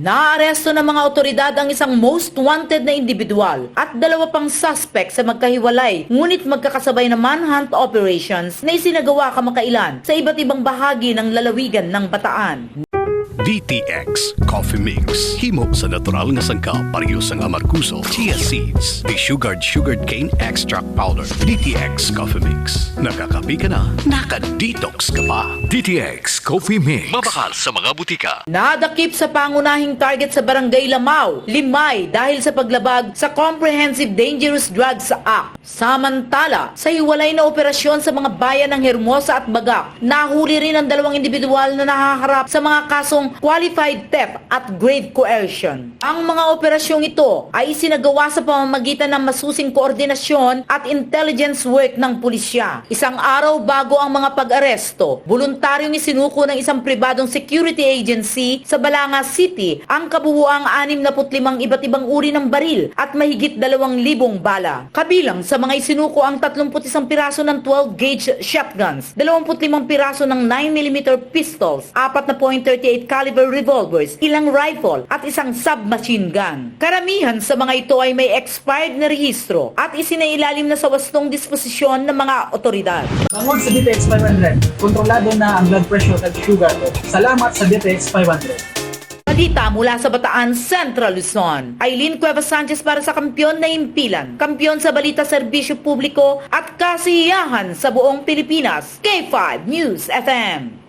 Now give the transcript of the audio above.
Naaresto ng mga otoridad ang isang most wanted na individual at dalawa pang suspect sa magkahiwalay ngunit magkakasabay na manhunt operations na isinagawa kamakailan sa iba't ibang bahagi ng lalawigan ng Bataan. DTX Coffee Mix. Himo sa natural nga sangkap parehas ang amarkuso, chia seeds, sugared cane extract powder. DTX Coffee Mix. Nakakapi ka na, naka-detox ka pa. DTX Coffee Mix. Mabakal sa mga butika. Nadakip sa pangunahing target sa Barangay Lamao, Limay dahil sa paglabag sa Comprehensive Dangerous Drugs Act. Samantala, sa hiwalay na operasyon sa mga bayan ng Hermosa at Bagak, nahuli rin ang dalawang individual na nahaharap sa mga kasong qualified theft at grave coercion. Ang mga operasyong ito ay isinagawa sa pamamagitan ng masusing koordinasyon at intelligence work ng pulisya. Isang araw bago ang mga pag-aresto, voluntaryong isinuko ng isang pribadong security agency sa Balanga City ang kabuuang 65 iba't ibang uri ng baril at mahigit 2,000 bala. Kabilang sa mga isinuko ang 31 piraso ng 12-gauge shotguns, 25 piraso ng 9mm pistols, 4.38 caliber revolvers, ilang rifle at isang submachine gun. Karamihan sa mga ito ay may expired na rehistro at isinailalim na sa wastong disposisyon ng mga otoridad. Tungkol sa DTX 500, kontrolado na ang blood pressure at sugar ko. Salamat sa DTX 500. Balita mula sa Bataan, Central Luzon. Aileen Cuevas Sanchez para sa Kampiyon na Himpilan, kampiyon sa Balita Serbisyo Publiko at Kasiyahan sa buong Pilipinas. K5 News FM.